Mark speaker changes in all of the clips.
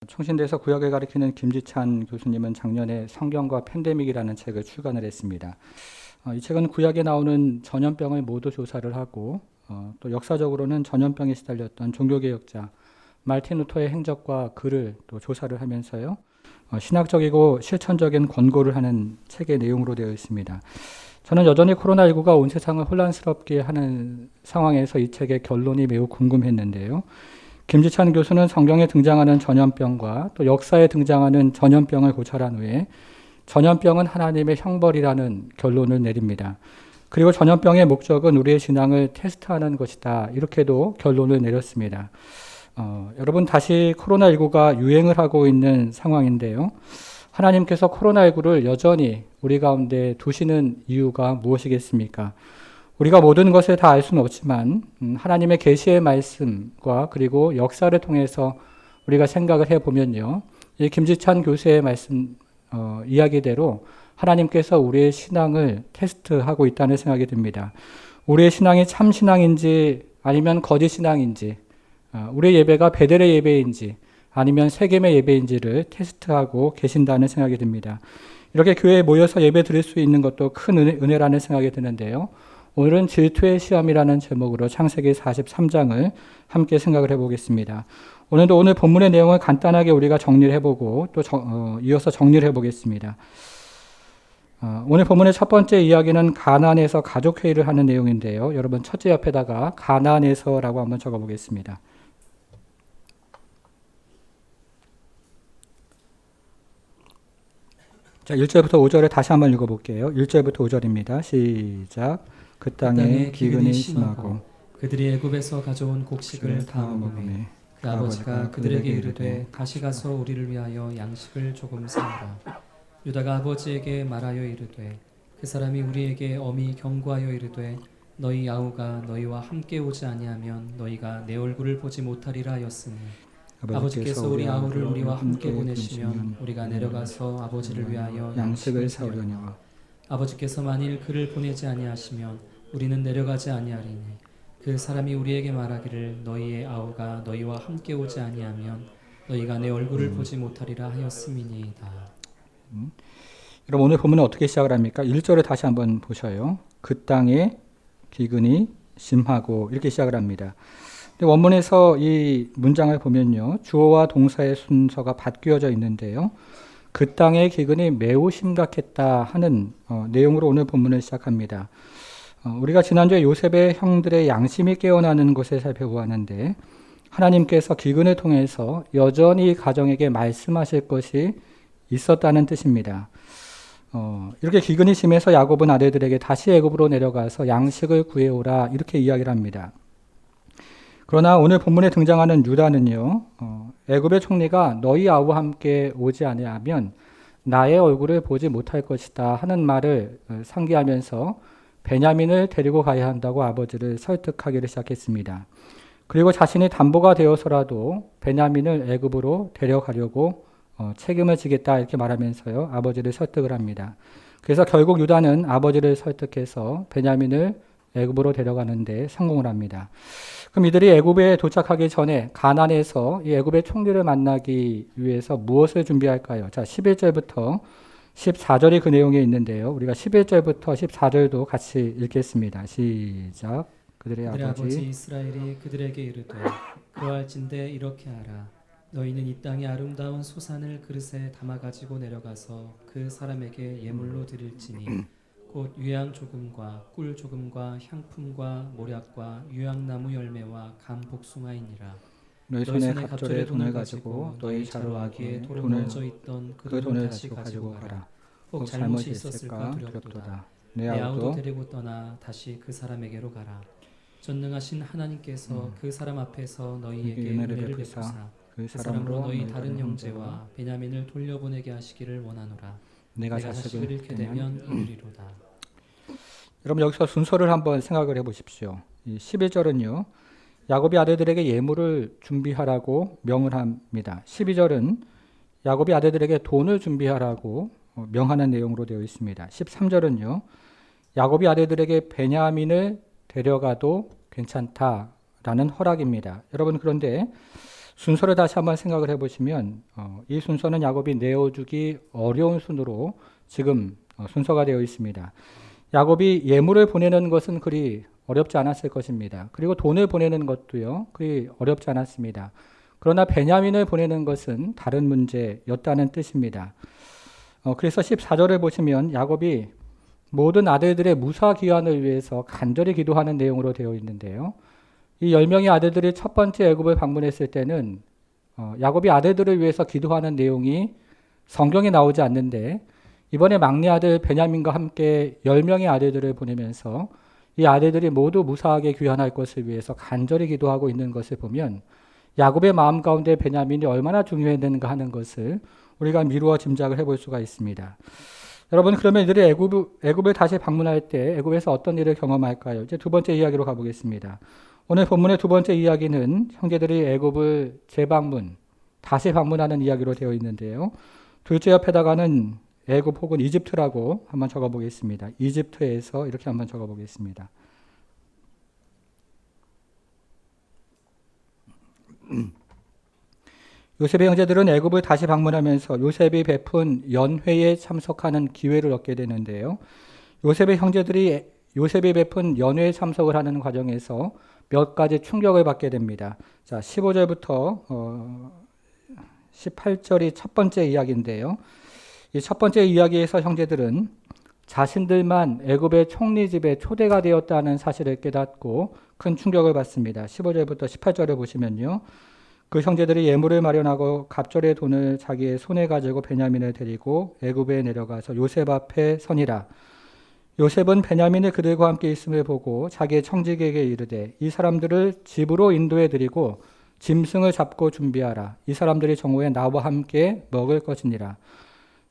Speaker 1: 총신대에서 구약을 가리키는 김지찬 교수님은 작년에 성경과 팬데믹이라는 책을 출간을 했습니다. 이 책은 구약에 나오는 전염병을 모두 조사를 하고 또 역사적으로는 전염병에 시달렸던 종교개혁자 말틴 루터의 행적과 글을 또 조사를 하면서요. 신학적이고 실천적인 권고를 하는 책의 내용으로 되어 있습니다. 저는 여전히 코로나19가 온 세상을 혼란스럽게 하는 상황에서 이 책의 결론이 매우 궁금했는데요. 김지찬 교수는 성경에 등장하는 전염병과 또 역사에 등장하는 전염병을 고찰한 후에 전염병은 하나님의 형벌이라는 결론을 내립니다. 그리고 전염병의 목적은 우리의 신앙을 테스트하는 것이다. 이렇게도 결론을 내렸습니다. 여러분, 다시 코로나19가 유행을 하고 있는 상황인데요. 하나님께서 코로나19를 여전히 우리 가운데 두시는 이유가 무엇이겠습니까? 우리가 모든 것을 다 알 수는 없지만 하나님의 계시의 말씀과 그리고 역사를 통해서 우리가 생각을 해보면요. 이 김지찬 교수의 말씀 이야기대로 하나님께서 우리의 신앙을 테스트하고 있다는 생각이 듭니다. 우리의 신앙이 참 신앙인지 아니면 거짓 신앙인지, 우리의 예배가 베델의 예배인지 아니면 세겜의 예배인지를 테스트하고 계신다는 생각이 듭니다. 이렇게 교회에 모여서 예배 드릴 수 있는 것도 큰 은혜라는 생각이 드는데요. 오늘은 질투의 시험이라는 제목으로 창세기 43장을 함께 생각을 해보겠습니다. 오늘도 오늘 본문의 내용을 간단하게 우리가 정리를 해보고 또 이어서 정리를 해보겠습니다. 오늘 본문의 첫 번째 이야기는 가나안에서 가족회의를 하는 내용인데요. 여러분 첫째 옆에다가 가나안에서라고 한번 적어보겠습니다. 자, 1절부터 5절을 다시 한번 읽어볼게요. 1절부터 5절입니다. 시작. 그 땅에 기근이 심하고
Speaker 2: 그들이 애굽에서 가져온 곡식을 다 먹음에 그 아버지가 그들에게 이르되 다시 가서 우리를 위하여 양식을 조금 사오라. 유다가 아버지에게 말하여 이르되 그 사람이 우리에게 엄히 경고하여 이르되 너희 아우가 너희와 함께 오지 아니하면 너희가 내 얼굴을 보지 못하리라 하였으니 아버지께서 우리 아우를 우리와 함께 보내시면 우리가 내려가서 아버지를 위하여 양식을 사오려니와 아버지께서 만일 그를 보내지 아니하시면 우리는 내려가지 아니하리니 그 사람이 우리에게 말하기를 너희의 아우가 너희와 함께 오지 아니하면 너희가 내 얼굴을 보지 못하리라 하였음이니이다.
Speaker 1: 여러분 오늘 본문은 어떻게 시작을 합니까? 1절을 다시 한번 보셔요. 그 땅에 기근이 심하고 이렇게 시작을 합니다. 근데 원문에서 이 문장을 보면요. 주어와 동사의 순서가 바뀌어져 있는데요. 그 땅의 기근이 매우 심각했다 하는 내용으로 오늘 본문을 시작합니다. 우리가 지난주에 요셉의 형들의 양심이 깨어나는 것을 살펴보았는데 하나님께서 기근을 통해서 여전히 가정에게 말씀하실 것이 있었다는 뜻입니다. 이렇게 기근이 심해서 야곱은 아들들에게 다시 애굽으로 내려가서 양식을 구해오라 이렇게 이야기를 합니다. 그러나 오늘 본문에 등장하는 유다는요. 애굽의 총리가 너희 아우와 함께 오지 아니하면 나의 얼굴을 보지 못할 것이다 하는 말을 상기하면서 베냐민을 데리고 가야 한다고 아버지를 설득하기를 시작했습니다. 그리고 자신이 담보가 되어서라도 베냐민을 애굽으로 데려가려고 책임을 지겠다 이렇게 말하면서요. 아버지를 설득을 합니다. 그래서 결국 유다는 아버지를 설득해서 베냐민을 애굽으로 데려가는데 성공을 합니다. 그럼 이들이 애굽에 도착하기 전에 가나안에서 이 애굽의 총리를 만나기 위해서 무엇을 준비할까요? 자, 11절부터 14절이 그 내용에 있는데요. 우리가 11절부터 14절도 같이 읽겠습니다. 시작. 그들의 아버지
Speaker 2: 이스라엘이 그들에게 이르되 그러할진대 이렇게 하라. 너희는 이 땅의 아름다운 소산을 그릇에 담아 가지고 내려가서 그 사람에게 예물로 드릴지니 곧 유향 조금과 꿀 조금과 향품과 모략과 유향나무 열매와 감 복숭아이니라.
Speaker 1: 너희 손에 갑절에 돈을 가지고 너희 자루아기에
Speaker 2: 돌을 얹어 있던 그 돈을 다시 가지고 가라. 혹 잘못이 있었을까 두렵도다. 내 아우도 데리고 떠나 다시 그 사람에게로 가라. 전능하신 하나님께서 그 사람 앞에서 너희에게 은혜를 베푸사 그 사람으로 너희 다른 형제와 베냐민을 돌려보내게 하시기를 원하노라. 내가 자식을 잃게 되면 이르리로다.
Speaker 1: 여러분 여기서 순서를 한번 생각을 해보십시오. 11절은요. 야곱이 아들들에게 예물을 준비하라고 명을 합니다. 12절은 야곱이 아들들에게 돈을 준비하라고 명하는 내용으로 되어 있습니다. 13절은요. 야곱이 아들들에게 베냐민을 데려가도 괜찮다라는 허락입니다. 여러분 그런데 순서를 다시 한번 생각을 해보시면 이 순서는 야곱이 내어주기 어려운 순으로 지금 순서가 되어 있습니다. 야곱이 예물을 보내는 것은 그리 어렵지 않았을 것입니다. 그리고 돈을 보내는 것도요, 그리 어렵지 않았습니다. 그러나 베냐민을 보내는 것은 다른 문제였다는 뜻입니다. 그래서 14절을 보시면 야곱이 모든 아들들의 무사 귀환을 위해서 간절히 기도하는 내용으로 되어 있는데요. 이 10명의 아들들이 첫 번째 애굽을 방문했을 때는 야곱이 아들들을 위해서 기도하는 내용이 성경에 나오지 않는데 이번에 막내 아들 베냐민과 함께 10명의 아들들을 보내면서 이 아들들이 모두 무사하게 귀환할 것을 위해서 간절히 기도하고 있는 것을 보면 야곱의 마음 가운데 베냐민이 얼마나 중요했는가 하는 것을 우리가 미루어 짐작을 해볼 수가 있습니다. 여러분, 그러면 이들이 애굽을 다시 방문할 때 애굽에서 어떤 일을 경험할까요? 이제 두 번째 이야기로 가보겠습니다. 오늘 본문의 두 번째 이야기는 형제들이 애굽을 재방문, 다시 방문하는 이야기로 되어 있는데요. 둘째 옆에다가는 애굽 혹은 이집트라고 한번 적어보겠습니다. 이집트에서 이렇게 한번 적어보겠습니다. 요셉의 형제들은 애굽을 다시 방문하면서 요셉이 베푼 연회에 참석하는 기회를 얻게 되는데요. 요셉의 형제들이 요셉이 베푼 연회에 참석을 하는 과정에서 몇 가지 충격을 받게 됩니다. 자, 15절부터 18절이 첫 번째 이야기인데요. 이 첫 번째 이야기에서 형제들은 자신들만 애굽의 총리 집에 초대가 되었다는 사실을 깨닫고 큰 충격을 받습니다. 15절부터 18절을 보시면요. 그 형제들이 예물을 마련하고 갑절의 돈을 자기의 손에 가지고 베냐민을 데리고 애굽에 내려가서 요셉 앞에 서니라. 요셉은 베냐민이 그들과 함께 있음을 보고 자기의 청지기에게 이르되 이 사람들을 집으로 인도해 드리고 짐승을 잡고 준비하라. 이 사람들이 정오에 나와 함께 먹을 것이니라.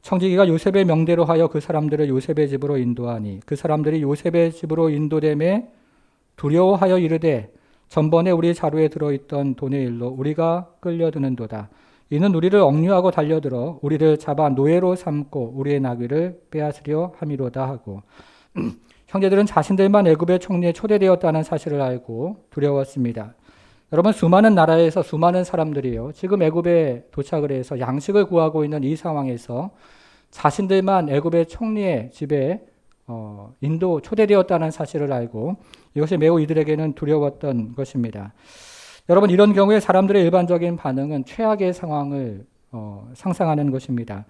Speaker 1: 청지기가 요셉의 명대로 하여 그 사람들을 요셉의 집으로 인도하니 그 사람들이 요셉의 집으로 인도됨에 두려워하여 이르되 전번에 우리 자루에 들어있던 돈의 일로 우리가 끌려드는도다. 이는 우리를 억류하고 달려들어 우리를 잡아 노예로 삼고 우리의 나귀를 빼앗으려 함이로다 하고 형제들은 자신들만 애굽의 총리에 초대되었다는 사실을 알고 두려웠습니다. 여러분, 수많은 나라에서 수많은 사람들이요, 지금 애굽에 도착을 해서 양식을 구하고 있는 이 상황에서 자신들만 애굽의 총리의 집에 인도 초대되었다는 사실을 알고 이것이 매우 이들에게는 두려웠던 것입니다. 여러분, 이런 경우에 사람들의 일반적인 반응은 최악의 상황을 상상하는 것입니다.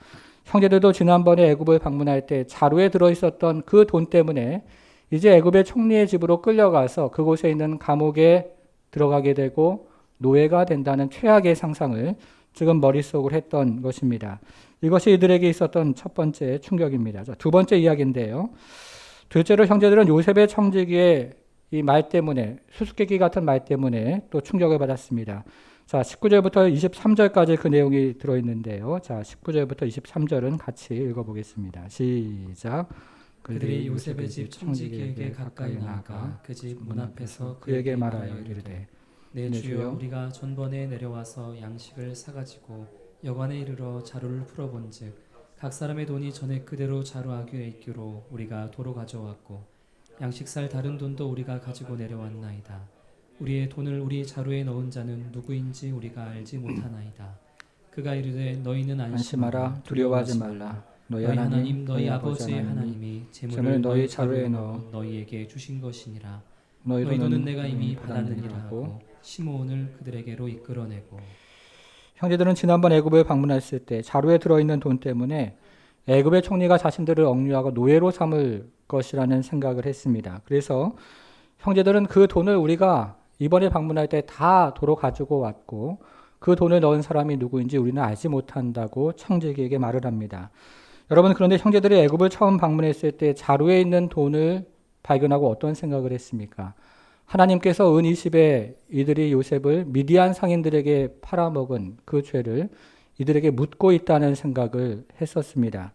Speaker 1: 형제들도 지난번에 애굽을 방문할 때 자루에 들어있었던 그 돈 때문에 이제 애굽의 총리의 집으로 끌려가서 그곳에 있는 감옥에 들어가게 되고 노예가 된다는 최악의 상상을 지금 머릿속으로 했던 것입니다. 이것이 이들에게 있었던 첫 번째 충격입니다. 두 번째 이야기인데요. 둘째로 형제들은 요셉의 청지기의 이 말 때문에, 수수께끼 같은 말 때문에 또 충격을 받았습니다. 자, 19절부터 23절까지 그 내용이 들어있는데요. 자, 19절부터 23절은 같이 읽어보겠습니다. 시작.
Speaker 2: 그들이 요셉의 집 청지기에게 가까이 나아가 그 집 문 앞에서
Speaker 1: 그에게 말하여 이르되
Speaker 2: 내 주여, 우리가 전번에 내려와서 양식을 사가지고 여관에 이르러 자루를 풀어본즉 각 사람의 돈이 전에 그대로 자루 아귀에 있기로 우리가 도로 가져왔고 양식 살 다른 돈도 우리가 가지고 내려왔나이다. 우리의 돈을 우리 자루에 넣은 자는 누구인지 우리가 알지 못하나이다. 그가 이르되 너희는 안심하라, 두려워하지 말라. 너희 하나님 너희 아버지의 하나님이 재물을 너희 자루에 넣어 너희에게 주신 것이니라. 너희 돈은 내가 이미 받았느니라 하고 시므온을 그들에게로 이끌어내고.
Speaker 1: 형제들은 지난번 애굽을 방문했을 때 자루에 들어있는 돈 때문에 애굽의 총리가 자신들을 억류하고 노예로 삼을 것이라는 생각을 했습니다. 그래서 형제들은 그 돈을 우리가 이번에 방문할 때 다 도로 가지고 왔고 그 돈을 넣은 사람이 누구인지 우리는 알지 못한다고 청지기에게 말을 합니다. 여러분, 그런데 형제들이 애굽을 처음 방문했을 때 자루에 있는 돈을 발견하고 어떤 생각을 했습니까? 하나님께서 은 20에 이들이 요셉을 미디안 상인들에게 팔아먹은 그 죄를 이들에게 묻고 있다는 생각을 했었습니다.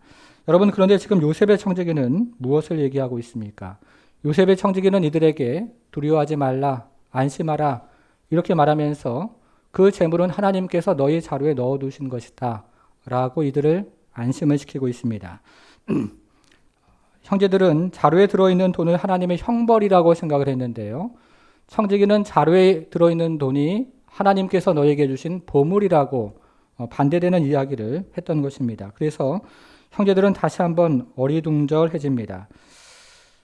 Speaker 1: 여러분, 그런데 지금 요셉의 청지기는 무엇을 얘기하고 있습니까? 요셉의 청지기는 이들에게 두려워하지 말라, 안심하라 이렇게 말하면서 그 재물은 하나님께서 너희 자루에 넣어두신 것이다 라고 이들을 안심을 시키고 있습니다. 형제들은 자루에 들어있는 돈을 하나님의 형벌이라고 생각을 했는데요. 청지기는 자루에 들어있는 돈이 하나님께서 너에게 주신 보물이라고 반대되는 이야기를 했던 것입니다. 그래서 형제들은 다시 한번 어리둥절해집니다.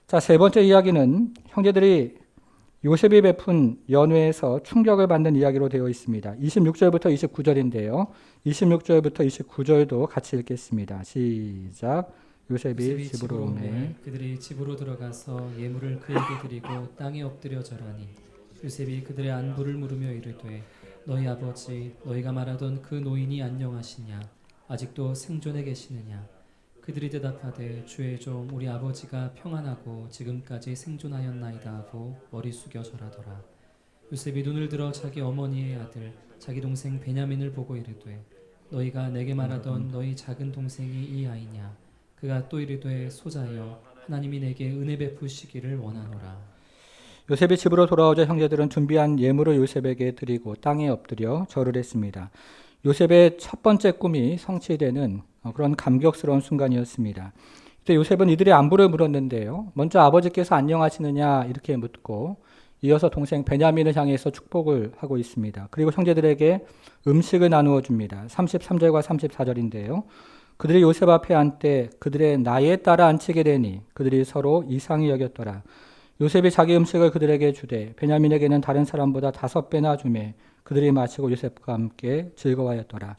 Speaker 1: 자, 세 번째 이야기는 형제들이 요셉이 베푼 연회에서 충격을 받는 이야기로 되어 있습니다. 26절부터 29절인데요. 26절부터 29절도 같이 읽겠습니다. 시작. 요셉이 집으로 오매
Speaker 2: 그들이 집으로 들어가서 예물을 그에게 드리고 땅에 엎드려 절하니 요셉이 그들의 안부를 물으며 이르되 너희 아버지 너희가 말하던 그 노인이 안녕하시냐 아직도 생존해 계시느냐 그들이 대답하되 주의 종 우리 아버지가 평안하고 지금까지 생존하였나이다 하고 머리 숙여 절하더라. 요셉이 눈을 들어 자기 어머니의 아들 자기 동생 베냐민을 보고 이르되 너희가 내게 말하던 너희 작은 동생이 이 아이냐 그가 또 이르되 소자여 하나님이 내게 은혜 베푸시기를 원하노라.
Speaker 1: 요셉이 집으로 돌아오자 형제들은 준비한 예물을 요셉에게 드리고 땅에 엎드려 절을 했습니다. 요셉의 첫 번째 꿈이 성취되는 그런 감격스러운 순간이었습니다. 그때 요셉은 이들의 안부를 물었는데요. 먼저 아버지께서 안녕하시느냐 이렇게 묻고 이어서 동생 베냐민을 향해서 축복을 하고 있습니다. 그리고 형제들에게 음식을 나누어 줍니다. 33절과 34절인데요. 그들이 요셉 앞에 앉되 그들의 나이에 따라 앉히게 되니 그들이 서로 이상히 여겼더라. 요셉이 자기 음식을 그들에게 주되 베냐민에게는 다른 사람보다 5배나 주매 그들이 마시고 요셉과 함께 즐거워하였더라.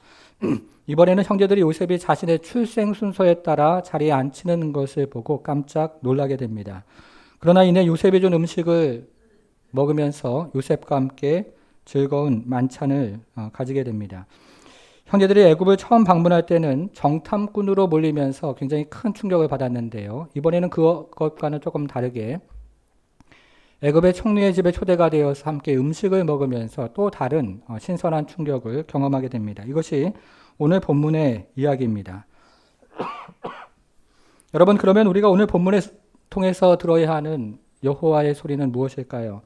Speaker 1: 이번에는 형제들이 요셉이 자신의 출생 순서에 따라 자리에 앉히는 것을 보고 깜짝 놀라게 됩니다. 그러나 이내 요셉이 준 음식을 먹으면서 요셉과 함께 즐거운 만찬을 가지게 됩니다. 형제들이 애굽을 처음 방문할 때는 정탐꾼으로 몰리면서 굉장히 큰 충격을 받았는데요. 이번에는 그것과는 조금 다르게 애굽의 총리의 집에 초대가 되어서 함께 음식을 먹으면서 또 다른 신선한 충격을 경험하게 됩니다. 이것이 오늘 본문의 이야기입니다. 여러분, 그러면 우리가 오늘 본문을 통해서 들어야 하는 여호와의 소리는 무엇일까요?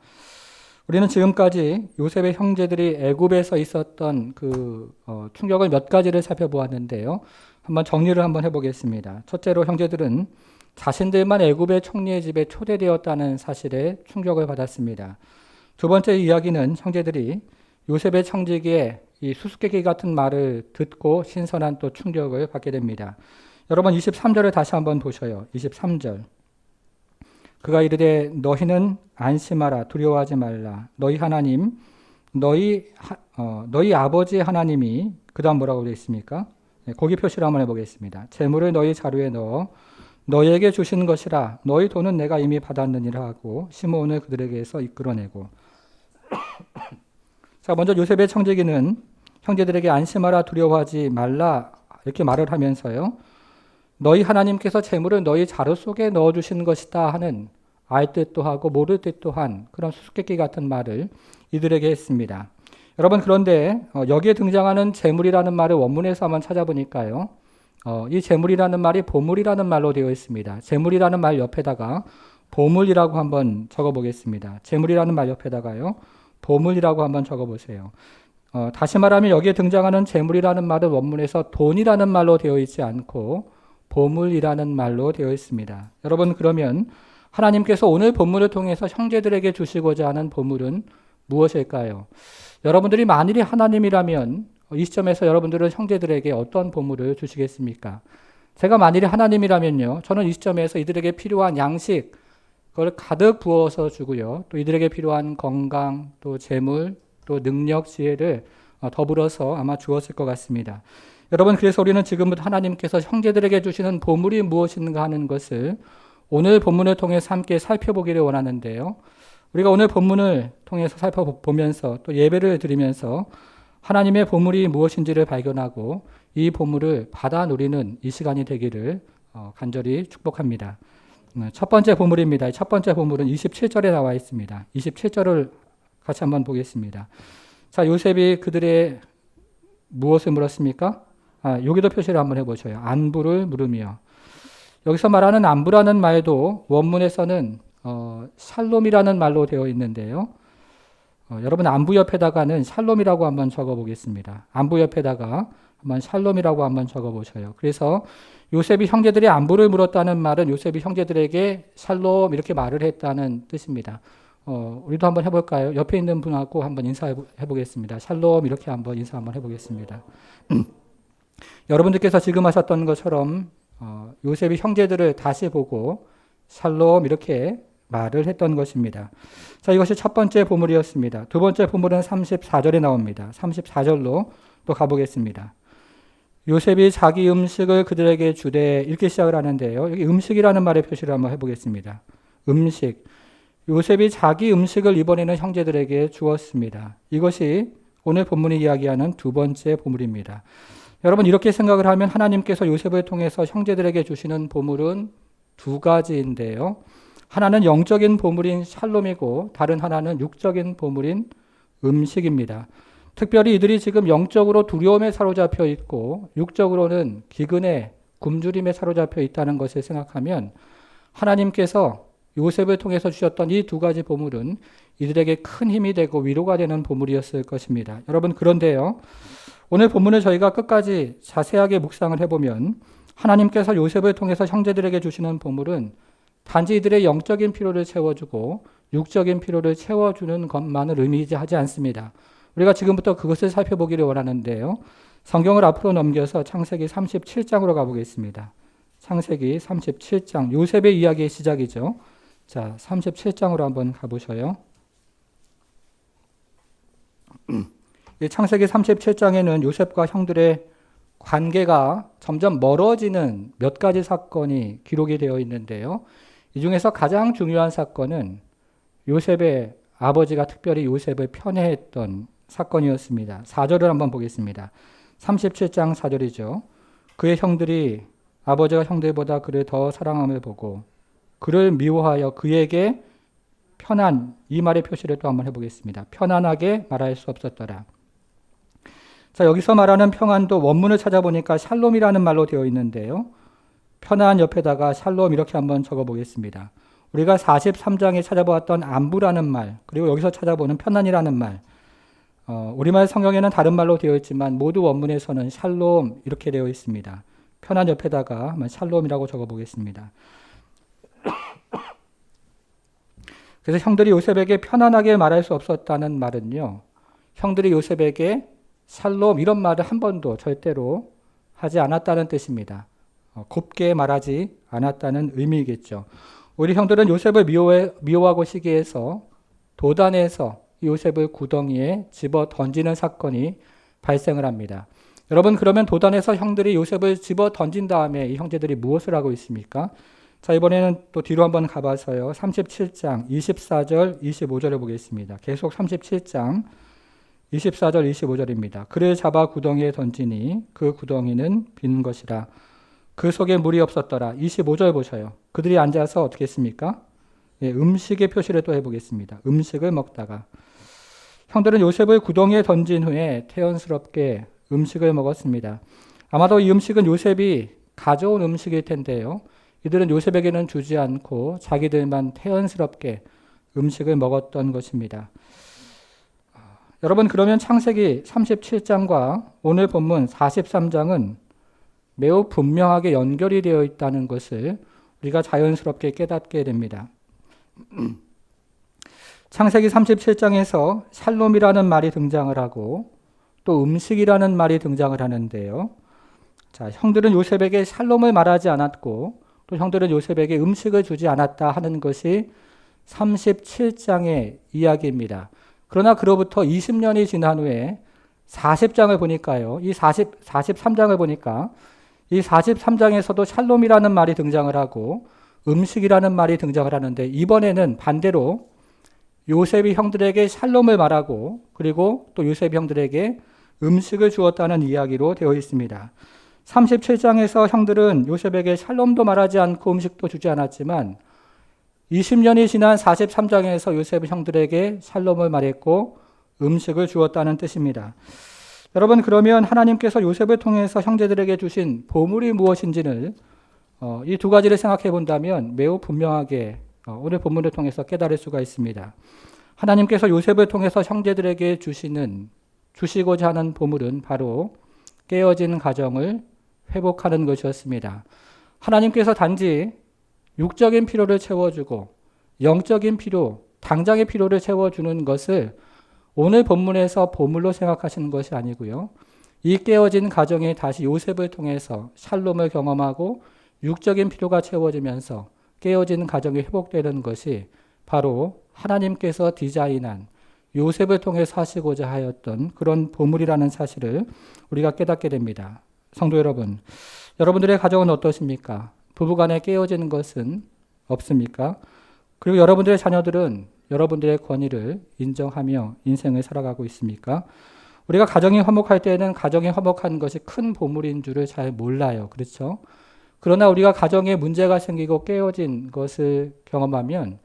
Speaker 1: 우리는 지금까지 요셉의 형제들이 애굽에서 있었던 그 충격을 몇 가지를 살펴보았는데요. 한번 정리를 한번 해보겠습니다. 첫째로 형제들은 자신들만 애굽의 총리의 집에 초대되었다는 사실에 충격을 받았습니다. 두 번째 이야기는 형제들이 요셉의 청지기에 이 수수께끼 같은 말을 듣고 신선한 또 충격을 받게 됩니다. 여러분 23절을 다시 한번 보셔요. 23절. 그가 이르되 너희는 안심하라 두려워하지 말라 너희 하나님 너희 아버지 하나님이 그다음 뭐라고 되어 있습니까? 거기 표시를 한번 해보겠습니다. 재물을 너희 자루에 넣어 너희에게 주시는 것이라 너희 돈은 내가 이미 받았느니라 하고 시므온을 그들에게서 이끌어내고 자 먼저 요셉의 청지기는 형제들에게 안심하라 두려워하지 말라 이렇게 말을 하면서요. 너희 하나님께서 재물을 너희 자루 속에 넣어주시는 것이다 하는 알 듯도 하고 모를 듯도 한 그런 수수께끼 같은 말을 이들에게 했습니다. 여러분 그런데 여기에 등장하는 재물이라는 말을 원문에서 한번 찾아보니까요. 이 재물이라는 말이 보물이라는 말로 되어 있습니다. 재물이라는 말 옆에다가 보물이라고 한번 적어보겠습니다. 재물이라는 말 옆에다가요. 보물이라고 한번 적어보세요. 다시 말하면 여기에 등장하는 재물이라는 말은 원문에서 돈이라는 말로 되어 있지 않고 보물이라는 말로 되어 있습니다. 여러분 그러면 하나님께서 오늘 본문을 통해서 형제들에게 주시고자 하는 보물은 무엇일까요? 여러분들이 만일이 하나님이라면 이 시점에서 여러분들은 형제들에게 어떤 보물을 주시겠습니까? 제가 만일이 하나님이라면요. 저는 이 시점에서 이들에게 필요한 양식 그걸 가득 부어서 주고요. 또 이들에게 필요한 건강, 또 재물, 또 능력, 지혜를 더불어서 아마 주었을 것 같습니다. 여러분 그래서 우리는 지금부터 하나님께서 형제들에게 주시는 보물이 무엇인가 하는 것을 오늘 본문을 통해서 함께 살펴보기를 원하는데요. 우리가 오늘 본문을 통해서 살펴보면서 또 예배를 드리면서 하나님의 보물이 무엇인지를 발견하고 이 보물을 받아 누리는 이 시간이 되기를 간절히 축복합니다. 첫 번째 보물입니다. 첫 번째 보물은 27절에 나와 있습니다. 27절을 같이 한번 보겠습니다. 자, 요셉이 그들의 무엇을 물었습니까? 여기도 표시를 한번 해보셔요. 안부를 물으며. 여기서 말하는 안부라는 말도 원문에서는 샬롬이라는 말로 되어 있는데요. 여러분 안부 옆에다가는 샬롬이라고 한번 적어보겠습니다. 안부 옆에다가 한번 샬롬이라고 한번 적어보셔요. 그래서 요셉이 형제들이 안부를 물었다는 말은 요셉이 형제들에게 샬롬 이렇게 말을 했다는 뜻입니다. 우리도 한번 해볼까요? 옆에 있는 분하고 한번 인사해 보겠습니다. 샬롬 이렇게 한번 인사 한번 해보겠습니다. 여러분들께서 지금 하셨던 것처럼 요셉이 형제들을 다시 보고 샬롬 이렇게 말을 했던 것입니다. 자, 이것이 첫 번째 보물이었습니다. 두 번째 보물은 34절에 나옵니다. 34절로 또 가보겠습니다. 요셉이 자기 음식을 그들에게 주되 읽기 시작을 하는데요. 여기 음식이라는 말의 표시를 한번 해보겠습니다. 음식. 요셉이 자기 음식을 이번에는 형제들에게 주었습니다. 이것이 오늘 본문이 이야기하는 두 번째 보물입니다. 여러분 이렇게 생각을 하면 하나님께서 요셉을 통해서 형제들에게 주시는 보물은 두 가지인데요. 하나는 영적인 보물인 샬롬이고 다른 하나는 육적인 보물인 음식입니다. 특별히 이들이 지금 영적으로 두려움에 사로잡혀 있고 육적으로는 기근에 굶주림에 사로잡혀 있다는 것을 생각하면 하나님께서 요셉을 통해서 주셨던 이 두 가지 보물은 이들에게 큰 힘이 되고 위로가 되는 보물이었을 것입니다. 여러분 그런데요. 오늘 본문을 저희가 끝까지 자세하게 묵상을 해보면 하나님께서 요셉을 통해서 형제들에게 주시는 보물은 단지 이들의 영적인 필요를 채워주고 육적인 필요를 채워주는 것만을 의미하지 않습니다. 우리가 지금부터 그것을 살펴보기를 원하는데요. 성경을 앞으로 넘겨서 창세기 37장으로 가보겠습니다. 창세기 37장, 요셉의 이야기의 시작이죠. 자, 37장으로 한번 가보셔요. 이 창세기 37장에는 요셉과 형들의 관계가 점점 멀어지는 몇 가지 사건이 기록이 되어 있는데요. 이 중에서 가장 중요한 사건은 요셉의 아버지가 특별히 요셉을 편애했던 사건이었습니다. 4절을 한번 보겠습니다. 37장 4절이죠. 그의 형들이 아버지가 형들보다 그를 더 사랑함을 보고 그를 미워하여 그에게 편안, 이 말의 표시를 또 한번 해보겠습니다. 편안하게 말할 수 없었더라. 자, 여기서 말하는 평안도 원문을 찾아보니까 샬롬이라는 말로 되어 있는데요. 편안 옆에다가 샬롬 이렇게 한번 적어보겠습니다. 우리가 43장에 찾아보았던 안부라는 말, 그리고 여기서 찾아보는 편안이라는 말, 우리말 성경에는 다른 말로 되어 있지만 모두 원문에서는 샬롬 이렇게 되어 있습니다. 편안 옆에다가 샬롬이라고 적어보겠습니다. 그래서 형들이 요셉에게 편안하게 말할 수 없었다는 말은요. 형들이 요셉에게 샬롬 이런 말을 한 번도 절대로 하지 않았다는 뜻입니다. 곱게 말하지 않았다는 의미이겠죠. 우리 형들은 요셉을 미워하고 시기해서 도단에서 요셉을 구덩이에 집어 던지는 사건이 발생을 합니다. 여러분 그러면 도단에서 형들이 요셉을 집어 던진 다음에 이 형제들이 무엇을 하고 있습니까? 자, 이번에는 또 뒤로 한번 가봐서요. 37장 24절 25절을 보겠습니다. 계속 37장 24절 25절입니다. 그를 잡아 구덩이에 던지니 그 구덩이는 빈 것이라. 그 속에 물이 없었더라. 25절 보셔요. 그들이 앉아서 어떻게 했습니까? 예, 음식의 표시를 또 해보겠습니다. 음식을 먹다가 형들은 요셉을 구덩이에 던진 후에 태연스럽게 음식을 먹었습니다. 아마도 이 음식은 요셉이 가져온 음식일 텐데요. 이들은 요셉에게는 주지 않고 자기들만 태연스럽게 음식을 먹었던 것입니다. 여러분 그러면 창세기 37장과 오늘 본문 43장은 매우 분명하게 연결이 되어 있다는 것을 우리가 자연스럽게 깨닫게 됩니다. 창세기 37장에서 샬롬이라는 말이 등장을 하고 또 음식이라는 말이 등장을 하는데요. 자, 형들은 요셉에게 샬롬을 말하지 않았고 또 형들은 요셉에게 음식을 주지 않았다 하는 것이 37장의 이야기입니다. 그러나 그로부터 20년이 지난 후에 40장을 보니까요. 이 43장을 보니까 이 43장에서도 샬롬이라는 말이 등장을 하고 음식이라는 말이 등장을 하는데 이번에는 반대로 요셉이 형들에게 샬롬을 말하고 그리고 또 요셉이 형들에게 음식을 주었다는 이야기로 되어 있습니다. 37장에서 형들은 요셉에게 샬롬도 말하지 않고 음식도 주지 않았지만 20년이 지난 43장에서 요셉은 형들에게 샬롬을 말했고 음식을 주었다는 뜻입니다. 여러분 그러면 하나님께서 요셉을 통해서 형제들에게 주신 보물이 무엇인지를 이 두 가지를 생각해 본다면 매우 분명하게 오늘 본문을 통해서 깨달을 수가 있습니다. 하나님께서 요셉을 통해서 형제들에게 주시고자 하는 보물은 바로 깨어진 가정을 회복하는 것이었습니다. 하나님께서 단지 육적인 필요를 채워주고 영적인 필요, 당장의 필요를 채워주는 것을 오늘 본문에서 보물로 생각하시는 것이 아니고요. 이 깨어진 가정이 다시 요셉을 통해서 샬롬을 경험하고 육적인 필요가 채워지면서 깨어진 가정이 회복되는 것이 바로 하나님께서 디자인한 요셉을 통해서 하시고자 하였던 그런 보물이라는 사실을 우리가 깨닫게 됩니다. 성도 여러분, 여러분들의 가정은 어떠십니까? 부부간에 깨어지는 것은 없습니까? 그리고 여러분들의 자녀들은 여러분들의 권위를 인정하며 인생을 살아가고 있습니까? 우리가 가정이 화목할 때에는 가정이 화목한 것이 큰 보물인 줄을 잘 몰라요. 그렇죠? 그러나 우리가 가정에 문제가 생기고 깨어진 것을 경험하면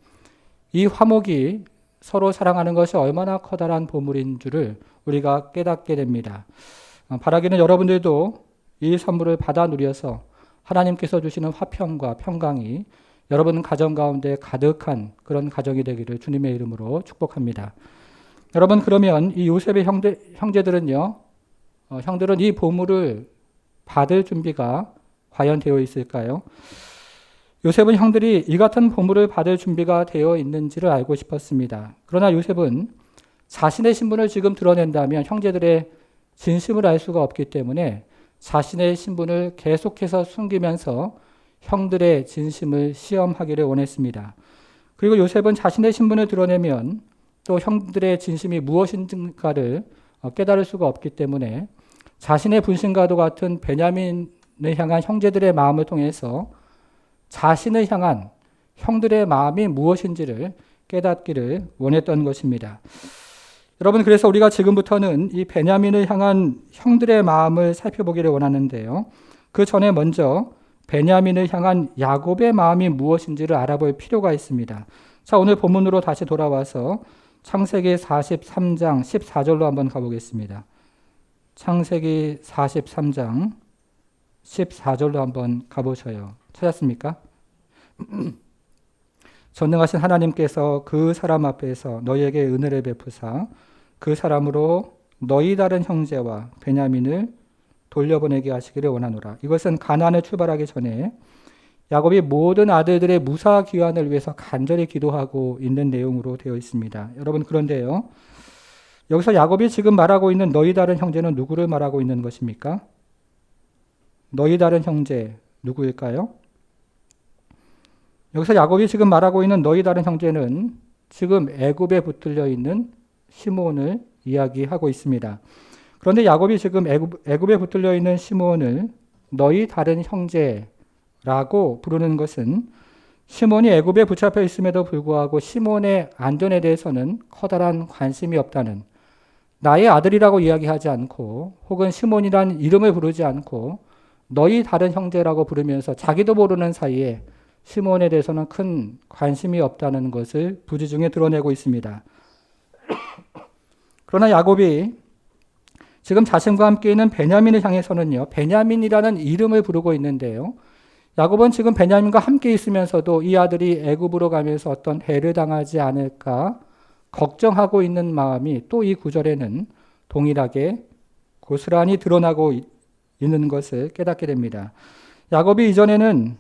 Speaker 1: 이 화목이 서로 사랑하는 것이 얼마나 커다란 보물인 줄을 우리가 깨닫게 됩니다. 바라기는 여러분들도 이 선물을 받아 누려서 하나님께서 주시는 화평과 평강이 여러분 가정 가운데 가득한 그런 가정이 되기를 주님의 이름으로 축복합니다. 여러분, 그러면 이 요셉의 형제들은요, 형들은 이 보물을 받을 준비가 과연 되어 있을까요? 요셉은 형들이 이 같은 보물을 받을 준비가 되어 있는지를 알고 싶었습니다. 그러나 요셉은 자신의 신분을 지금 드러낸다면 형제들의 진심을 알 수가 없기 때문에 자신의 신분을 계속해서 숨기면서 형들의 진심을 시험하기를 원했습니다. 그리고 요셉은 자신의 신분을 드러내면 또 형들의 진심이 무엇인가를 깨달을 수가 없기 때문에 자신의 분신과도 같은 베냐민을 향한 형제들의 마음을 통해서 자신을 향한 형들의 마음이 무엇인지를 깨닫기를 원했던 것입니다. 여러분, 그래서 우리가 지금부터는 이 베냐민을 향한 형들의 마음을 살펴보기를 원하는데요. 그 전에 먼저 베냐민을 향한 야곱의 마음이 무엇인지를 알아볼 필요가 있습니다. 자, 오늘 본문으로 다시 돌아와서 창세기 43장 14절로 한번 가보겠습니다. 창세기 43장 14절로 한번 가보셔요. 찾았습니까? 전능하신 하나님께서 그 사람 앞에서 너희에게 은혜를 베푸사 그 사람으로 너희 다른 형제와 베냐민을 돌려보내게 하시기를 원하노라. 이것은 가나안에 출발하기 전에 야곱이 모든 아들들의 무사 귀환을 위해서 간절히 기도하고 있는 내용으로 되어 있습니다. 여러분, 그런데요, 여기서 야곱이 지금 말하고 있는 너희 다른 형제는 누구를 말하고 있는 것입니까? 너희 다른 형제 누구일까요? 여기서 야곱이 지금 말하고 있는 너희 다른 형제는 지금 애굽에 붙들려 있는 시므온을 이야기하고 있습니다. 그런데 야곱이 지금 애굽에 붙들려 있는 시므온을 너희 다른 형제라고 부르는 것은 시므온이 애굽에 붙잡혀 있음에도 불구하고 시므온의 안전에 대해서는 커다란 관심이 없다는, 나의 아들이라고 이야기하지 않고 혹은 시므온이란 이름을 부르지 않고 너희 다른 형제라고 부르면서 자기도 모르는 사이에 시므온에 대해서는 큰 관심이 없다는 것을 부지중에 드러내고 있습니다. 그러나 야곱이 지금 자신과 함께 있는 베냐민을 향해서는요, 베냐민이라는 이름을 부르고 있는데요. 야곱은 지금 베냐민과 함께 있으면서도 이 아들이 애굽으로 가면서 어떤 해를 당하지 않을까 걱정하고 있는 마음이 또 이 구절에는 동일하게 고스란히 드러나고 있는 것을 깨닫게 됩니다. 야곱이 이전에는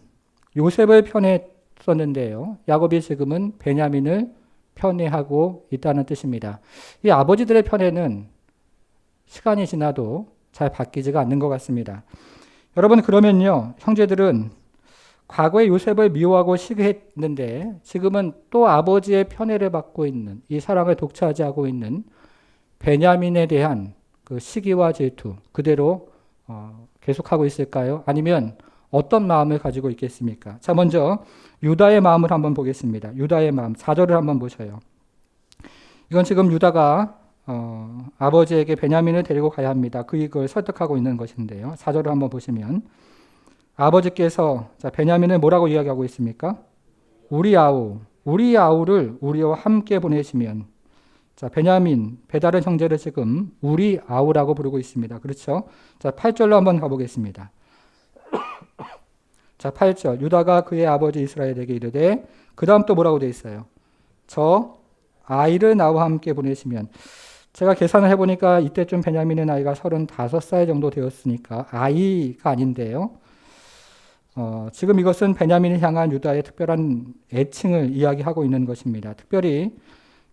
Speaker 1: 요셉을 편애했었는데요. 야곱이 지금은 베냐민을 편애하고 있다는 뜻입니다. 이 아버지들의 편애는 시간이 지나도 잘 바뀌지가 않는 것 같습니다. 여러분, 그러면요, 형제들은 과거에 요셉을 미워하고 시기했는데 지금은 또 아버지의 편애를 받고 있는, 이 사랑을 독차지하고 있는 베냐민에 대한 그 시기와 질투 그대로 계속하고 있을까요? 아니면 어떤 마음을 가지고 있겠습니까? 자, 먼저 유다의 마음을 한번 보겠습니다. 유다의 마음, 4절을 한번 보셔요. 이건 지금 유다가 아버지에게 베냐민을 데리고 가야 합니다. 그걸 설득하고 있는 것인데요. 4절을 한번 보시면 아버지께서 베냐민을 뭐라고 이야기하고 있습니까? 우리 아우를 우리와 함께 보내시면, 자, 베냐민, 배다른 형제를 지금 우리 아우라고 부르고 있습니다. 그렇죠? 자, 8절로 한번 가보겠습니다. 자, 8절. 유다가 그의 아버지 이스라엘에게 이르되, 그 다음 또 뭐라고 되어 있어요? 저 아이를 나와 함께 보내시면, 제가 계산을 해보니까 이때쯤 베냐민의 나이가 35살 정도 되었으니까 아이가 아닌데요. 지금 이것은 베냐민을 향한 유다의 특별한 애칭을 이야기하고 있는 것입니다. 특별히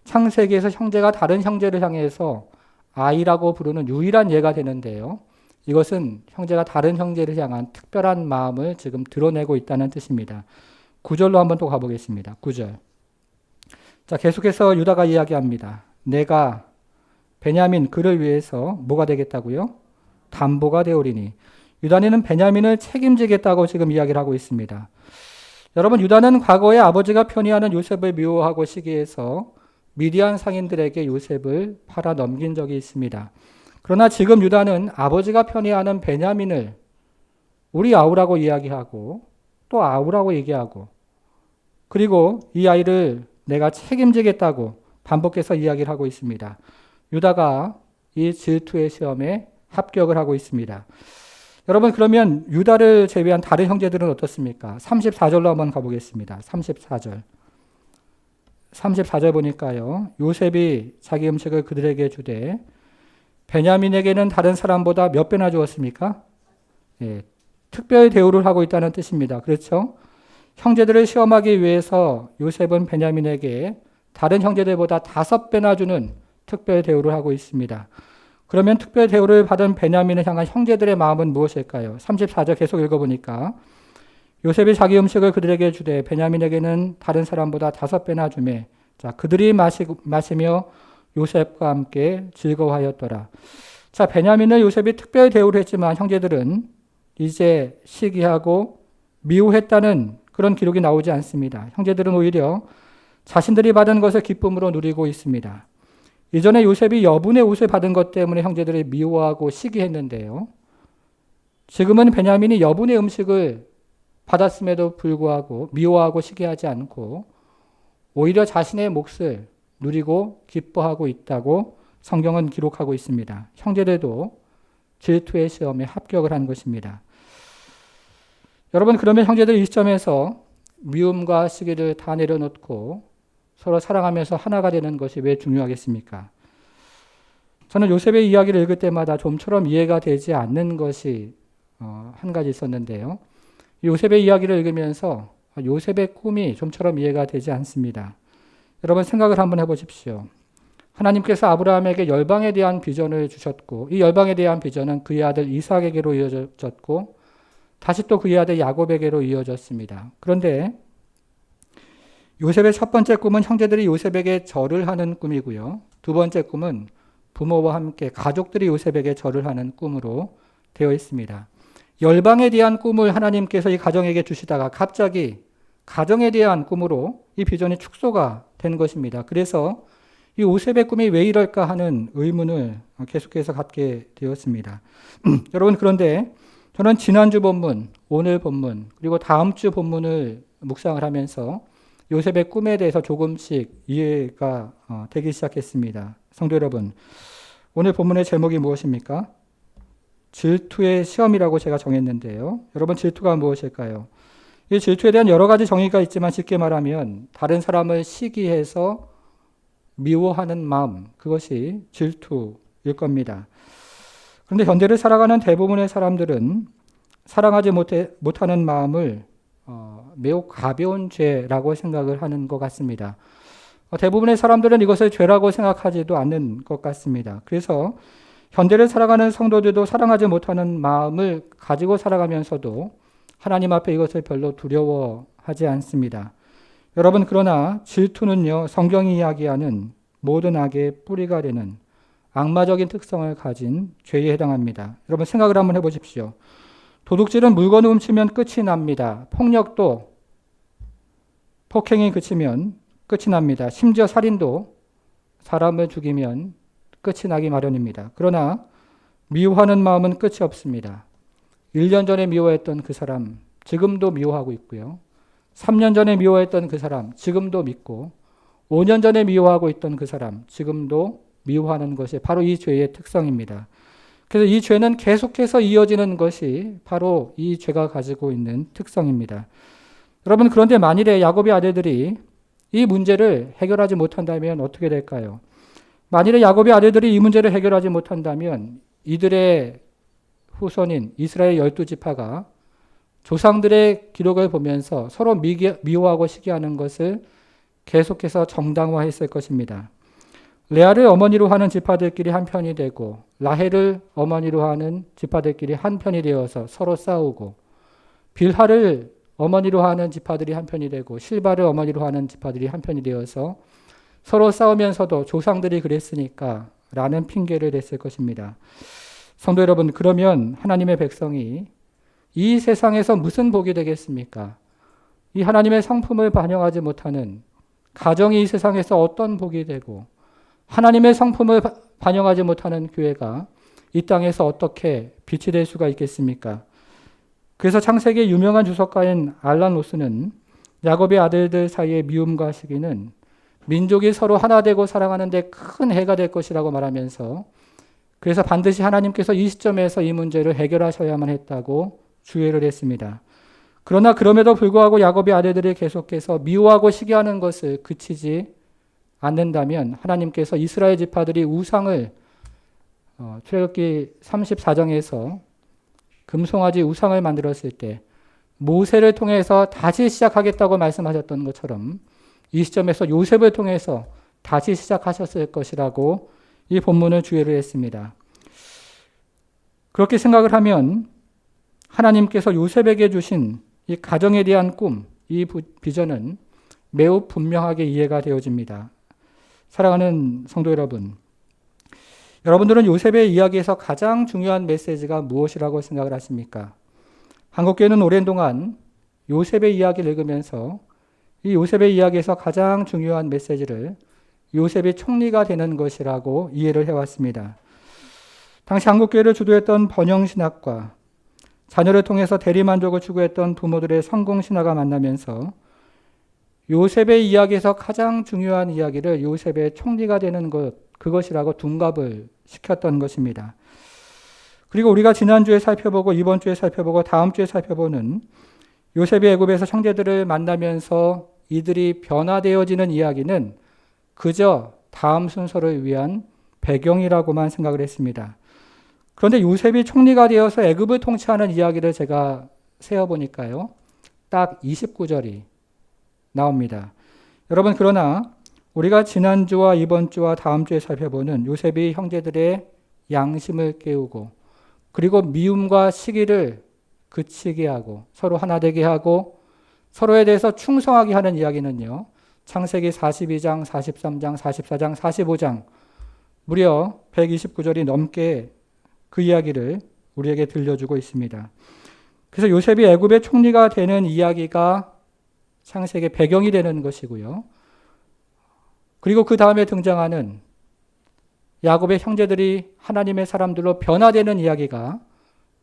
Speaker 1: 창세기에서 형제가 다른 형제를 향해서 아이라고 부르는 유일한 예가 되는데요. 이것은 형제가 다른 형제를 향한 특별한 마음을 지금 드러내고 있다는 뜻입니다. 9절로 한번 또 가보겠습니다. 9절. 자, 계속해서 유다가 이야기합니다. 내가 베냐민 그를 위해서 뭐가 되겠다고요? 담보가 되오리니. 유다는 베냐민을 책임지겠다고 지금 이야기를 하고 있습니다. 여러분, 유다는 과거에 아버지가 편의하는 요셉을 미워하고 시기해서 미디안 상인들에게 요셉을 팔아 넘긴 적이 있습니다. 그러나 지금 유다는 아버지가 편의하는 베냐민을 우리 아우라고 이야기하고 또 아우라고 얘기하고 그리고 이 아이를 내가 책임지겠다고 반복해서 이야기를 하고 있습니다. 유다가 이 질투의 시험에 합격을 하고 있습니다. 여러분, 그러면 유다를 제외한 다른 형제들은 어떻습니까? 34절로 한번 가보겠습니다. 34절. 34절 보니까요. 요셉이 자기 음식을 그들에게 주되 베냐민에게는 다른 사람보다 몇 배나 주었습니까? 예, 특별 대우를 하고 있다는 뜻입니다. 그렇죠? 형제들을 시험하기 위해서 요셉은 베냐민에게 다른 형제들보다 5배나 주는 특별 대우를 하고 있습니다. 그러면 특별 대우를 받은 베냐민을 향한 형제들의 마음은 무엇일까요? 34절 계속 읽어보니까 요셉이 자기 음식을 그들에게 주되 베냐민에게는 다른 사람보다 5배나 주매 자 그들이 마시며 요셉과 함께 즐거워하였더라. 자, 베냐민을 요셉이 특별 대우를 했지만 형제들은 이제 시기하고 미워했다는 그런 기록이 나오지 않습니다. 형제들은 오히려 자신들이 받은 것을 기쁨으로 누리고 있습니다. 이전에 요셉이 여분의 옷을 받은 것 때문에 형제들이 미워하고 시기했는데요. 지금은 베냐민이 여분의 음식을 받았음에도 불구하고 미워하고 시기하지 않고 오히려 자신의 몫을 누리고 기뻐하고 있다고 성경은 기록하고 있습니다. 형제들도 질투의 시험에 합격을 한 것입니다. 여러분, 그러면 형제들 이 시점에서 미움과 시기를 다 내려놓고 서로 사랑하면서 하나가 되는 것이 왜 중요하겠습니까? 저는 요셉의 이야기를 읽을 때마다 좀처럼 이해가 되지 않는 것이 한 가지 있었는데요. 요셉의 이야기를 읽으면서 요셉의 꿈이 좀처럼 이해가 되지 않습니다. 여러분 생각을 한번 해보십시오. 하나님께서 아브라함에게 열방에 대한 비전을 주셨고 이 열방에 대한 비전은 그의 아들 이삭에게로 이어졌고 다시 또 그의 아들 야곱에게로 이어졌습니다. 그런데 요셉의 첫 번째 꿈은 형제들이 요셉에게 절을 하는 꿈이고요. 두 번째 꿈은 부모와 함께 가족들이 요셉에게 절을 하는 꿈으로 되어 있습니다. 열방에 대한 꿈을 하나님께서 이 가정에게 주시다가 갑자기 가정에 대한 꿈으로 이 비전이 축소가 된 것입니다. 그래서 이 요셉의 꿈이 왜 이럴까 하는 의문을 계속해서 갖게 되었습니다. 여러분, 그런데 저는 지난주 본문, 오늘 본문, 그리고 다음 주 본문을 묵상을 하면서 요셉의 꿈에 대해서 조금씩 이해가 되기 시작했습니다. 성도 여러분, 오늘 본문의 제목이 무엇입니까? 질투의 시험이라고 제가 정했는데요. 여러분, 질투가 무엇일까요? 이 질투에 대한 여러 가지 정의가 있지만 쉽게 말하면 다른 사람을 시기해서 미워하는 마음, 그것이 질투일 겁니다. 그런데 현대를 살아가는 대부분의 사람들은 사랑하지 못하는 마음을 매우 가벼운 죄라고 생각을 하는 것 같습니다. 대부분의 사람들은 이것을 죄라고 생각하지도 않는 것 같습니다. 그래서 현대를 살아가는 성도들도 사랑하지 못하는 마음을 가지고 살아가면서도 하나님 앞에 이것을 별로 두려워하지 않습니다. 여러분, 그러나 질투는요, 성경이 이야기하는 모든 악의 뿌리가 되는 악마적인 특성을 가진 죄에 해당합니다. 여러분, 생각을 한번 해보십시오. 도둑질은 물건을 훔치면 끝이 납니다. 폭력도 폭행이 그치면 끝이 납니다. 심지어 살인도 사람을 죽이면 끝이 나기 마련입니다. 그러나 미워하는 마음은 끝이 없습니다. 1년 전에 미워했던 그 사람 지금도 미워하고 있고요. 3년 전에 미워했던 그 사람 지금도 믿고 5년 전에 미워하고 있던 그 사람 지금도 미워하는 것이 바로 이 죄의 특성입니다. 그래서 이 죄는 계속해서 이어지는 것이 바로 이 죄가 가지고 있는 특성입니다. 여러분, 그런데 만일에 야곱의 아들들이 이 문제를 해결하지 못한다면 어떻게 될까요? 만일에 야곱의 아들들이 이 문제를 해결하지 못한다면 이들의 후손인 이스라엘 12지파가 조상들의 기록을 보면서 서로 미워하고 시기하는 것을 계속해서 정당화했을 것입니다. 레아를 어머니로 하는 지파들끼리 한 편이 되고 라헬을 어머니로 하는 지파들끼리 한 편이 되어서 서로 싸우고 빌하를 어머니로 하는 지파들이 한 편이 되고 실바를 어머니로 하는 지파들이 한 편이 되어서 서로 싸우면서도 조상들이 그랬으니까 라는 핑계를 댔을 것입니다. 성도 여러분, 그러면 하나님의 백성이 이 세상에서 무슨 복이 되겠습니까? 이 하나님의 성품을 반영하지 못하는 가정이 이 세상에서 어떤 복이 되고 하나님의 성품을 반영하지 못하는 교회가 이 땅에서 어떻게 빛이 될 수가 있겠습니까? 그래서 창세기의 유명한 주석가인 알란 로스는 야곱의 아들들 사이의 미움과 시기는 민족이 서로 하나 되고 사랑하는 데 큰 해가 될 것이라고 말하면서 그래서 반드시 하나님께서 이 시점에서 이 문제를 해결하셔야만 했다고 주의를 했습니다. 그러나 그럼에도 불구하고 야곱의 아들들이 계속해서 미워하고 시기하는 것을 그치지 않는다면 하나님께서 이스라엘 지파들이 우상을 출애굽기 34장에서 금송아지 우상을 만들었을 때 모세를 통해서 다시 시작하겠다고 말씀하셨던 것처럼 이 시점에서 요셉을 통해서 다시 시작하셨을 것이라고 이 본문을 주의를 했습니다. 그렇게 생각을 하면 하나님께서 요셉에게 주신 이 가정에 대한 꿈, 이 비전은 매우 분명하게 이해가 되어집니다. 사랑하는 성도 여러분, 여러분들은 요셉의 이야기에서 가장 중요한 메시지가 무엇이라고 생각을 하십니까? 한국교회는 오랜 동안 요셉의 이야기를 읽으면서 이 요셉의 이야기에서 가장 중요한 메시지를 요셉이 총리가 되는 것이라고 이해를 해왔습니다. 당시 한국교회를 주도했던 번영신학과 자녀를 통해서 대리만족을 추구했던 부모들의 성공신화가 만나면서 요셉의 이야기에서 가장 중요한 이야기를 요셉의 총리가 되는 것, 그것이라고 둔갑을 시켰던 것입니다. 그리고 우리가 지난주에 살펴보고 이번 주에 살펴보고 다음 주에 살펴보는 요셉이 애굽에서 형제들을 만나면서 이들이 변화되어지는 이야기는 그저 다음 순서를 위한 배경이라고만 생각을 했습니다. 그런데 요셉이 총리가 되어서 애굽을 통치하는 이야기를 제가 세어보니까요. 딱 29절이 나옵니다. 여러분, 그러나 우리가 지난주와 이번 주와 다음 주에 살펴보는 요셉이 형제들의 양심을 깨우고 그리고 미움과 시기를 그치게 하고 서로 하나 되게 하고 서로에 대해서 충성하게 하는 이야기는요. 창세기 42장, 43장, 44장, 45장 무려 129절이 넘게 그 이야기를 우리에게 들려주고 있습니다. 그래서 요셉이 애굽의 총리가 되는 이야기가 창세기의 배경이 되는 것이고요. 그리고 그 다음에 등장하는 야곱의 형제들이 하나님의 사람들로 변화되는 이야기가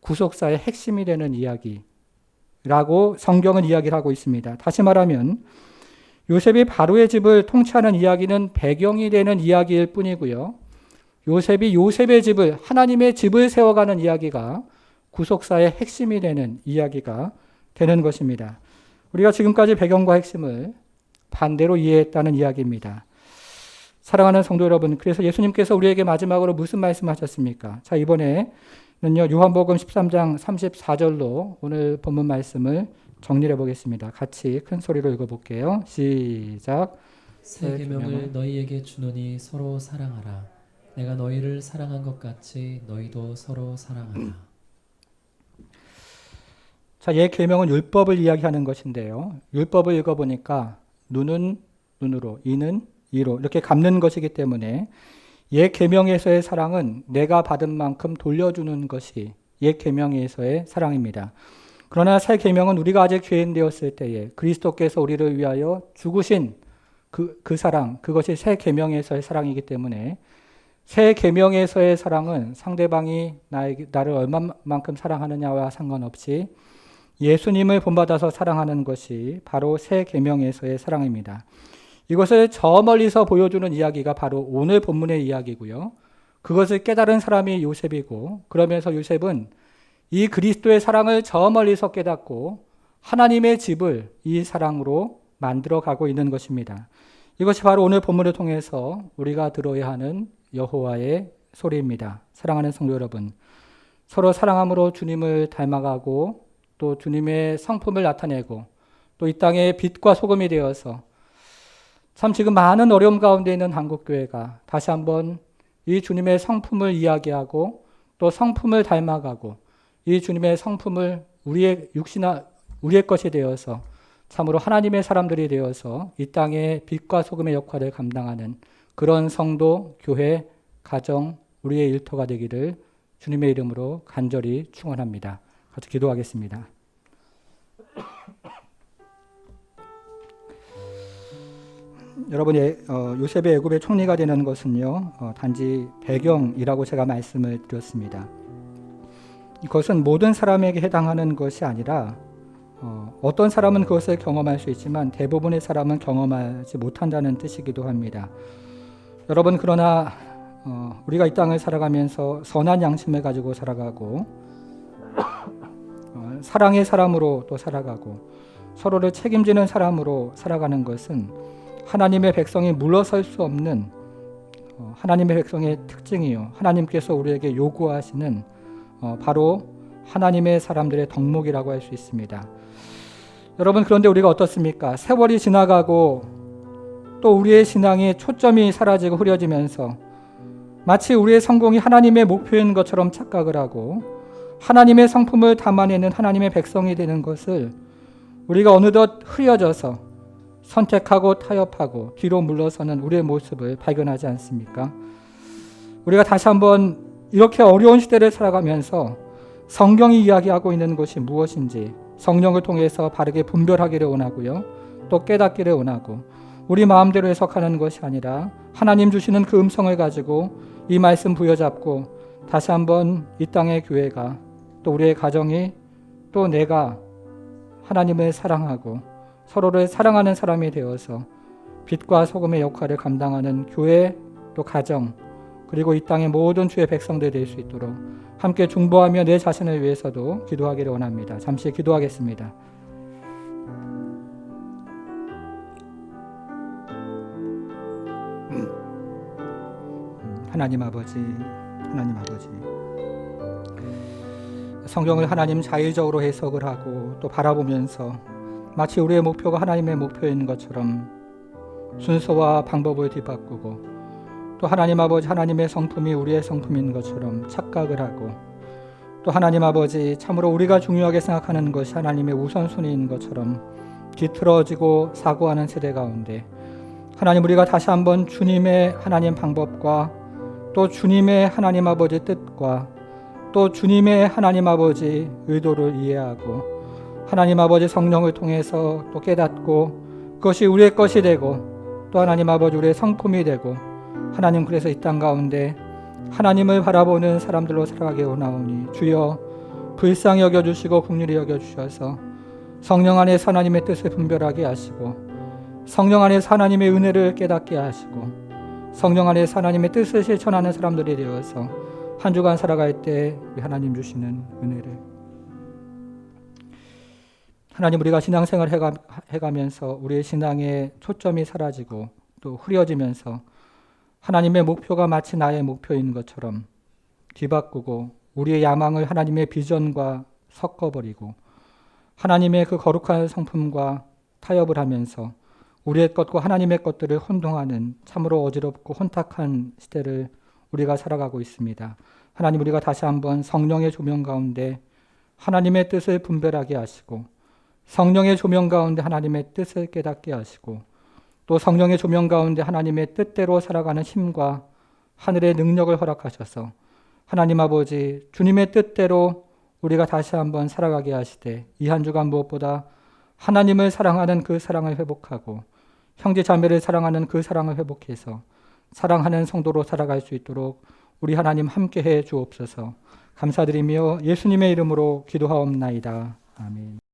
Speaker 1: 구속사의 핵심이 되는 이야기라고 성경은 이야기를 하고 있습니다. 다시 말하면 요셉이 바로의 집을 통치하는 이야기는 배경이 되는 이야기일 뿐이고요. 요셉이 요셉의 집을 하나님의 집을 세워가는 이야기가 구속사의 핵심이 되는 이야기가 되는 것입니다. 우리가 지금까지 배경과 핵심을 반대로 이해했다는 이야기입니다. 사랑하는 성도 여러분, 그래서 예수님께서 우리에게 마지막으로 무슨 말씀하셨습니까? 자, 이번에는요, 요한복음 13장 34절로 오늘 본문 말씀을 정리해 보겠습니다. 같이 큰 소리로 읽어볼게요. 시작.
Speaker 2: 새 계명을 너희에게 주노니 서로 사랑하라. 내가 너희를 사랑한 것 같이 너희도 서로 사랑하라.
Speaker 1: 자, 옛 계명은 율법을 이야기하는 것인데요. 율법을 읽어보니까 눈은 눈으로, 이는 이로 이렇게 갚는 것이기 때문에 옛 계명에서의 사랑은 내가 받은 만큼 돌려주는 것이 옛 계명에서의 사랑입니다. 그러나 새 계명은 우리가 아직 죄인 되었을 때에 그리스도께서 우리를 위하여 죽으신 그 사랑, 그것이 새 계명에서의 사랑이기 때문에 새 계명에서의 사랑은 상대방이 나를 얼마만큼 사랑하느냐와 상관없이 예수님을 본받아서 사랑하는 것이 바로 새 계명에서의 사랑입니다. 이것을 저 멀리서 보여주는 이야기가 바로 오늘 본문의 이야기고요. 그것을 깨달은 사람이 요셉이고 그러면서 요셉은 이 그리스도의 사랑을 저 멀리서 깨닫고 하나님의 집을 이 사랑으로 만들어가고 있는 것입니다. 이것이 바로 오늘 본문을 통해서 우리가 들어야 하는 여호와의 소리입니다. 사랑하는 성도 여러분, 서로 사랑함으로 주님을 닮아가고 또 주님의 성품을 나타내고 또 이 땅의 빛과 소금이 되어서 참 지금 많은 어려움 가운데 있는 한국교회가 다시 한번 이 주님의 성품을 이야기하고 또 성품을 닮아가고 이 주님의 성품을 우리의 것이 되어서 참으로 하나님의 사람들이 되어서 이 땅의 빛과 소금의 역할을 감당하는 그런 성도, 교회, 가정, 우리의 일터가 되기를 주님의 이름으로 간절히 축원합니다. 같이 기도하겠습니다. 여러분, 요셉의 애굽의 총리가 되는 것은요, 단지 배경이라고 제가 말씀을 드렸습니다. 이것은 모든 사람에게 해당하는 것이 아니라 어떤 사람은 그것을 경험할 수 있지만 대부분의 사람은 경험하지 못한다는 뜻이기도 합니다. 여러분, 그러나 우리가 이 땅을 살아가면서 선한 양심을 가지고 살아가고 사랑의 사람으로 또 살아가고 서로를 책임지는 사람으로 살아가는 것은 하나님의 백성이 물러설 수 없는 하나님의 백성의 특징이요, 하나님께서 우리에게 요구하시는 바로 하나님의 사람들의 덕목이라고 할 수 있습니다. 여러분, 그런데 우리가 어떻습니까? 세월이 지나가고 또 우리의 신앙의 초점이 사라지고 흐려지면서 마치 우리의 성공이 하나님의 목표인 것처럼 착각을 하고 하나님의 성품을 담아내는 하나님의 백성이 되는 것을 우리가 어느덧 흐려져서 선택하고 타협하고 뒤로 물러서는 우리의 모습을 발견하지 않습니까? 우리가 다시 한번 이렇게 어려운 시대를 살아가면서 성경이 이야기하고 있는 것이 무엇인지 성령을 통해서 바르게 분별하기를 원하고요, 또 깨닫기를 원하고 우리 마음대로 해석하는 것이 아니라 하나님 주시는 그 음성을 가지고 이 말씀 부여잡고 다시 한번 이 땅의 교회가 또 우리의 가정이 또 내가 하나님을 사랑하고 서로를 사랑하는 사람이 되어서 빛과 소금의 역할을 감당하는 교회 또 가정 그리고 이 땅의 모든 주의 백성들이 될 수 있도록 함께 중보하며 내 자신을 위해서도 기도하기를 원합니다. 잠시 기도하겠습니다. 하나님 아버지, 성경을 하나님 자의적으로 해석을 하고 또 바라보면서 마치 우리의 목표가 하나님의 목표인 것처럼 순서와 방법을 뒤바꾸고 또 하나님 아버지, 하나님의 성품이 우리의 성품인 것처럼 착각을 하고 또 하나님 아버지, 참으로 우리가 중요하게 생각하는 것이 하나님의 우선순위인 것처럼 뒤틀어지고 사고하는 세대 가운데 하나님, 우리가 다시 한번 주님의 하나님 방법과 또 주님의 하나님 아버지 뜻과 또 주님의 하나님 아버지 의도를 이해하고 하나님 아버지 성령을 통해서 또 깨닫고 그것이 우리의 것이 되고 또 하나님 아버지 우리의 성품이 되고 하나님, 그래서 이 땅 가운데 하나님을 바라보는 사람들로 살아가게 원하오니 주여 불쌍히 여겨주시고 긍휼히 여겨주셔서 성령 안에서 하나님의 뜻을 분별하게 하시고 성령 안에서 하나님의 은혜를 깨닫게 하시고 성령 안에서 하나님의 뜻을 실천하는 사람들이 되어서 한 주간 살아갈 때 하나님 주시는 은혜를 하나님, 우리가 신앙생활 해가면서 우리의 신앙의 초점이 사라지고 또 흐려지면서 하나님의 목표가 마치 나의 목표인 것처럼 뒤바꾸고 우리의 야망을 하나님의 비전과 섞어버리고 하나님의 그 거룩한 성품과 타협을 하면서 우리의 것과 하나님의 것들을 혼동하는 참으로 어지럽고 혼탁한 시대를 우리가 살아가고 있습니다. 하나님, 우리가 다시 한번 성령의 조명 가운데 하나님의 뜻을 분별하게 하시고 성령의 조명 가운데 하나님의 뜻을 깨닫게 하시고 또 성령의 조명 가운데 하나님의 뜻대로 살아가는 힘과 하늘의 능력을 허락하셔서 하나님 아버지, 주님의 뜻대로 우리가 다시 한번 살아가게 하시되 이 한 주간 무엇보다 하나님을 사랑하는 그 사랑을 회복하고 형제 자매를 사랑하는 그 사랑을 회복해서 사랑하는 성도로 살아갈 수 있도록 우리 하나님 함께해 주옵소서. 감사드리며 예수님의 이름으로 기도하옵나이다. 아멘.